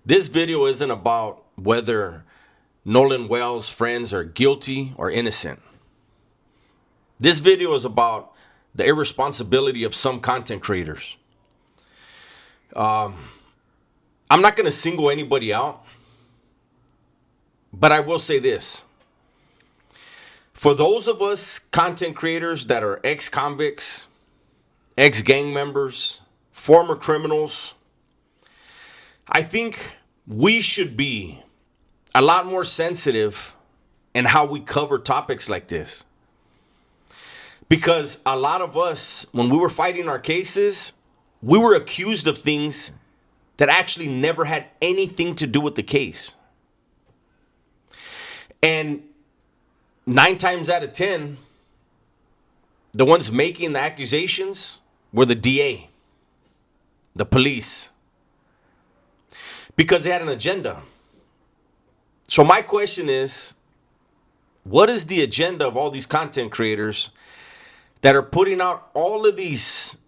This video isn't about whether Nolan Wells' friends are guilty or innocent. This video is about the irresponsibility of some content creators. I'm not going to single anybody out, but I will say this. For those of us content creators that are ex-convicts, ex-gang members, former criminals, I think we should be a lot more sensitive in how we cover topics like this. Because a lot of us, when we were fighting our cases, we were accused of things that actually never had anything to do with the case. And 9 times out of 10, the ones making the accusations were the DA, the police, because they had an agenda. So my question is, what is the agenda of all these content creators that are putting out all of these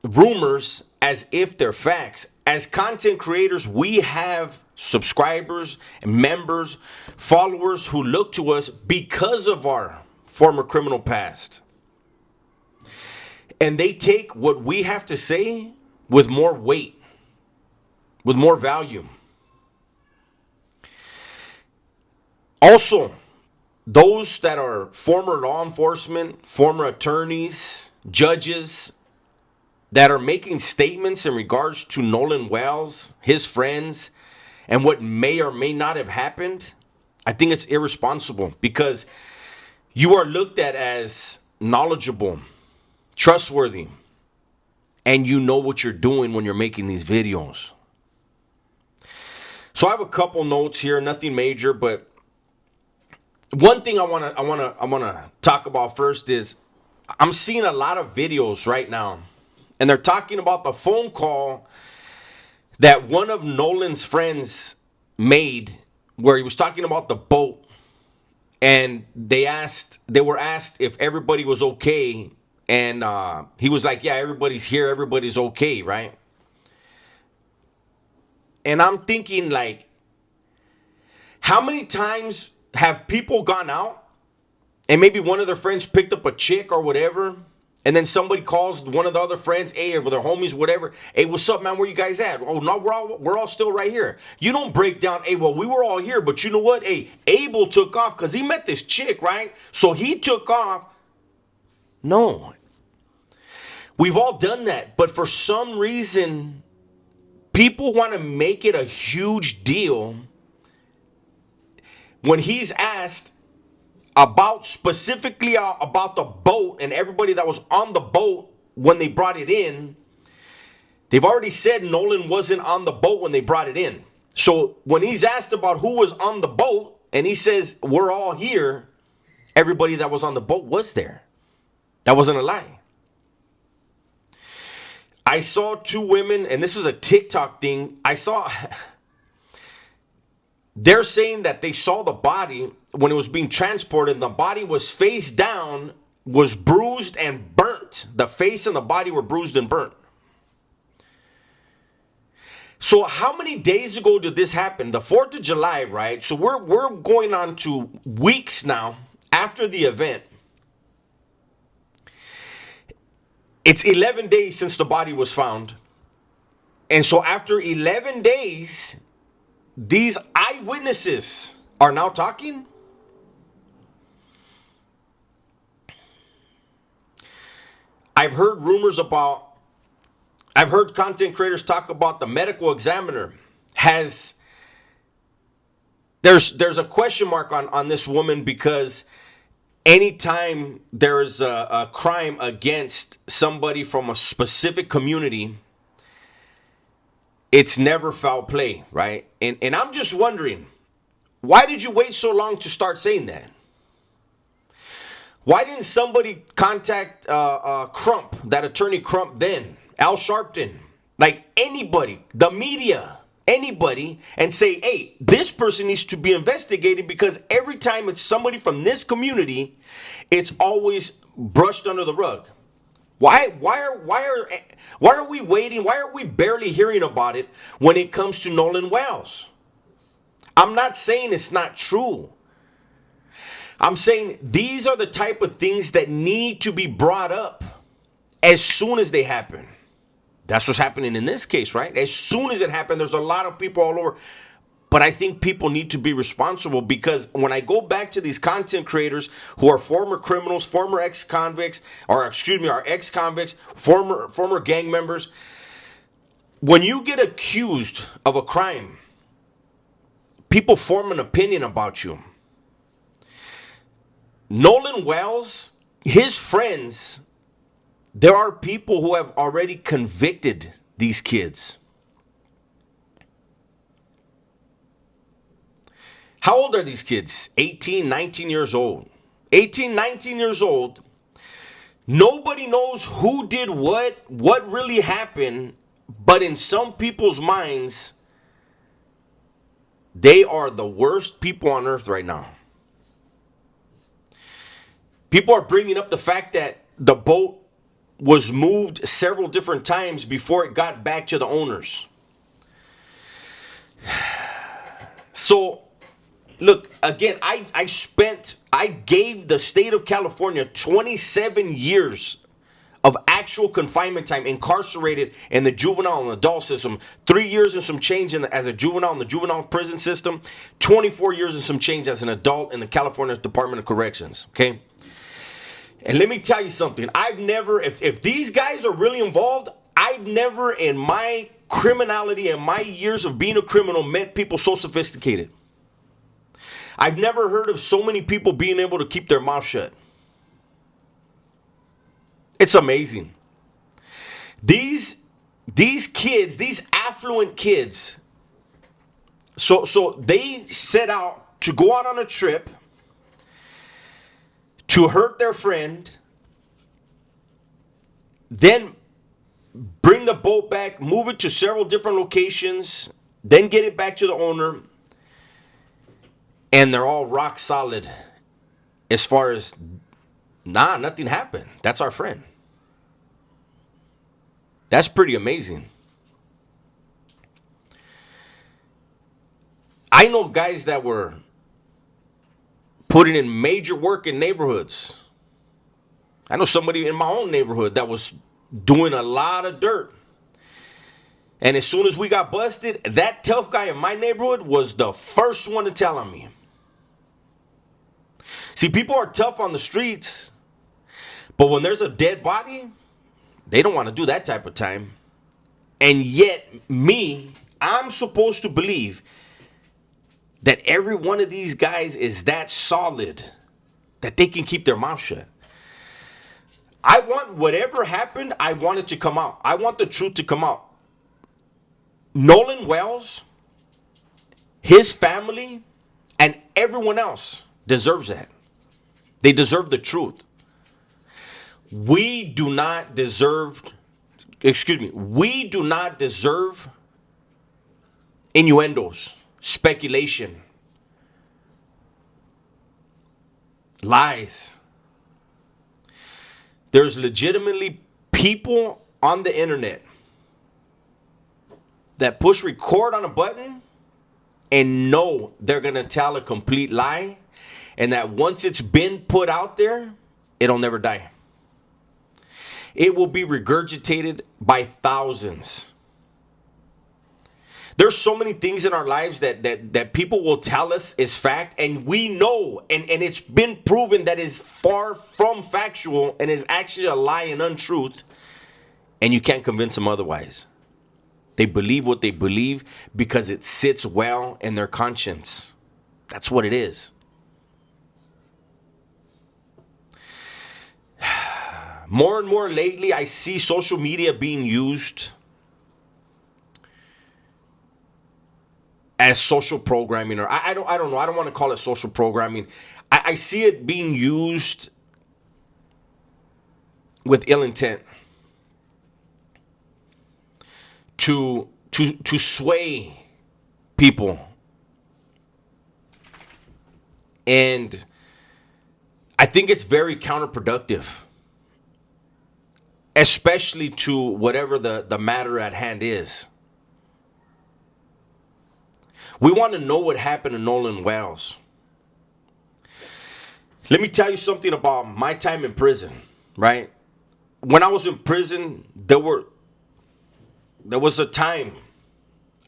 rumors as if they're facts? As content creators, we have subscribers, members, followers who look to us because of our former criminal past. And they take what we have to say with more weight, with more value. Also, those that are former law enforcement, former attorneys, judges, that are making statements in regards to Nolan Wells, his friends, and what may or may not have happened, I think it's irresponsible because you are looked at as knowledgeable, trustworthy, and you know what you're doing when you're making these videos. So I have a couple notes here, nothing major, but one thing I want to talk about first is I'm seeing a lot of videos right now, and they're talking about the phone call that one of Nolan's friends made where he was talking about the boat, and they were asked if everybody was okay, and he was like, yeah, everybody's here, everybody's okay, right? And I'm thinking, like, how many times have people gone out and maybe one of their friends picked up a chick or whatever, and then somebody calls one of the other friends, hey, or their homies, whatever, hey, what's up, man, where you guys at? Oh, no, we're all still right here. You don't break down, hey, well, we were all here, but you know what? Hey, Abel took off because he met this chick, right? So he took off. No. We've all done that, but for some reason, people want to make it a huge deal when he's asked about specifically about the boat and everybody that was on the boat when they brought it in. They've already said Nolan wasn't on the boat when they brought it in. So when he's asked about who was on the boat and he says, we're all here, everybody that was on the boat was there. That wasn't a lie. I saw 2 women, and this was a TikTok thing. They're saying that they saw the body when it was being transported. The body was face down, was bruised and burnt. The face and the body were bruised and burnt. So how many days ago did this happen? The 4th of July, right? So we're going on to weeks now after the event. It's 11 days since the body was found. And so after 11 days, these eyewitnesses are now talking. I've heard content creators talk about the medical examiner there's a question mark on this woman, because anytime there's a crime against somebody from a specific community, it's never foul play, right? And I'm just wondering, why did you wait so long to start saying that? Why didn't somebody contact Crump, that attorney Crump then, Al Sharpton, like anybody, the media, anybody, and say, hey, this person needs to be investigated, because every time it's somebody from this community, it's always brushed under the rug. Why are we waiting? Why are we barely hearing about it when it comes to Nolan Wells? I'm not saying it's not true. I'm saying these are the type of things that need to be brought up as soon as they happen. That's what's happening in this case, right? As soon as it happened, there's a lot of people all over. But I think people need to be responsible, because when I go back to these content creators who are former criminals, former ex-convicts, or excuse me, are ex-convicts, former gang members, when you get accused of a crime, people form an opinion about you. Nolan Wells, his friends, there are people who have already convicted these kids. How old are these kids? 18, 19 years old. 18, 19 years old. Nobody knows who did what really happened, but in some people's minds, they are the worst people on earth right now. People are bringing up the fact that the boat was moved several different times before it got back to the owners. So, look, again, I gave the state of California 27 years of actual confinement time, incarcerated in the juvenile and adult system, 3 years and some change as a juvenile in the juvenile prison system, 24 years and some change as an adult in the California Department of Corrections, okay? And let me tell you something. I've never, if these guys are really involved, I've never in my criminality and my years of being a criminal met people so sophisticated. I've never heard of so many people being able to keep their mouth shut. It's amazing. These kids, these affluent kids, so they set out to go out on a trip to hurt their friend, then bring the boat back, move it to several different locations, then get it back to the owner, and they're all rock solid as far as, nothing happened. That's our friend. That's pretty amazing. I know guys that were putting in major work in neighborhoods. I know somebody in my own neighborhood that was doing a lot of dirt. And as soon as we got busted, that tough guy in my neighborhood was the first one to tell on me. See, people are tough on the streets, but when there's a dead body, they don't want to do that type of time. And yet, I'm supposed to believe that every one of these guys is that solid that they can keep their mouth shut. I want whatever happened, I want it to come out. I want the truth to come out. Nolan Wells, his family, and everyone else deserves that. They deserve the truth. We do not deserve innuendos, speculation, lies. There's legitimately people on the internet that push record on a button and know they're going to tell a complete lie, and that once it's been put out there, it'll never die. It will be regurgitated by thousands. There's so many things in our lives that people will tell us is fact, and we know, and it's been proven that is far from factual and is actually a lie and untruth, and you can't convince them otherwise. They believe what they believe because it sits well in their conscience. That's what it is. More and more lately, I see social media being used as social programming, or I don't know. I don't want to call it social programming. I see it being used with ill intent to sway people. And I think it's very counterproductive. especially to whatever the matter at hand is. We want to know what happened to Nolan Wells. Let me tell you something about my time in prison, right? When I was in prison, there was a time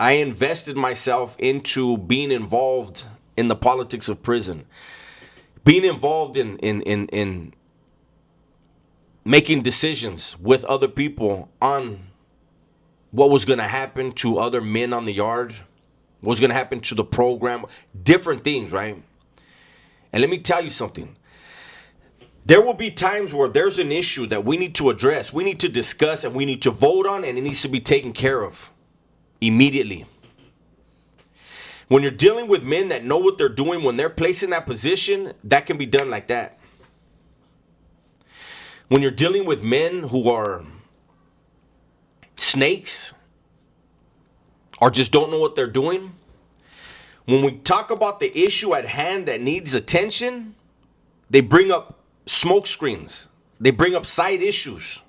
I invested myself into being involved in the politics of prison, being involved in making decisions with other people on what was going to happen to other men on the yard, what was going to happen to the program, different things, right? And let me tell you something. There will be times where there's an issue that we need to address, we need to discuss, and we need to vote on, and it needs to be taken care of immediately. When you're dealing with men that know what they're doing, when they're placed in that position, that can be done like that. When you're dealing with men who are snakes or just don't know what they're doing, when we talk about the issue at hand that needs attention, they bring up smoke screens. They bring up side issues.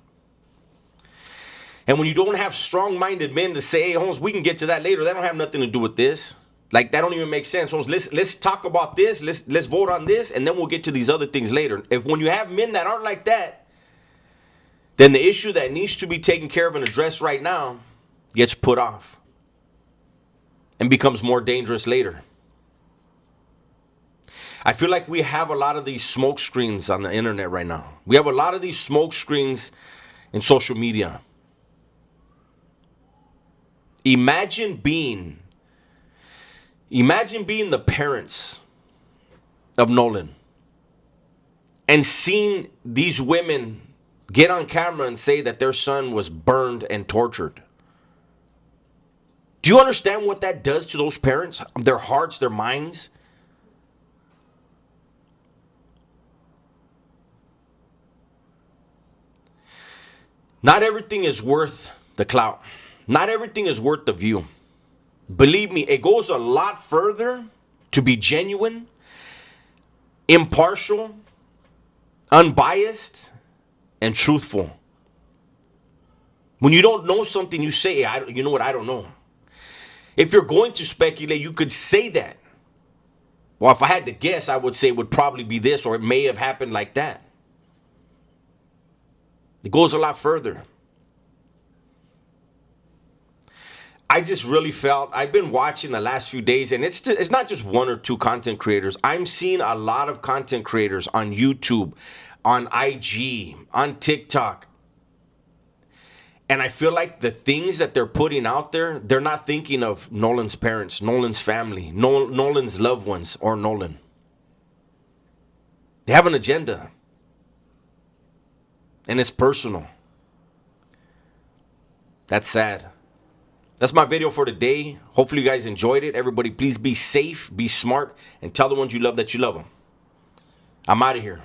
And when you don't have strong-minded men to say, hey, Holmes, we can get to that later. That don't have nothing to do with this. Like, that don't even make sense. Holmes, let's talk about this. Let's vote on this, and then we'll get to these other things later. When you have men that aren't like that, then the issue that needs to be taken care of and addressed right now gets put off and becomes more dangerous later. I feel like we have a lot of these smoke screens on the internet right now. We have a lot of these smoke screens in social media. Imagine being the parents of Nolan and seeing these women get on camera and say that their son was burned and tortured. Do you understand what that does to those parents? Their hearts, their minds? Not everything is worth the clout. Not everything is worth the view. Believe me, it goes a lot further to be genuine, impartial, unbiased, and truthful. When you don't know something, you say, you know what, I don't know. If you're going to speculate, you could say that. Well, if I had to guess, I would say it would probably be this, or it may have happened like that. It goes a lot further. I just really felt, I've been watching the last few days, and it's not just one or two content creators. I'm seeing a lot of content creators on YouTube, on IG, on TikTok. And I feel like the things that they're putting out there, they're not thinking of Nolan's parents, Nolan's family, Nolan's loved ones, or Nolan. They have an agenda. And it's personal. That's sad. That's my video for today. Hopefully you guys enjoyed it. Everybody, please be safe, be smart, and tell the ones you love that you love them. I'm out of here.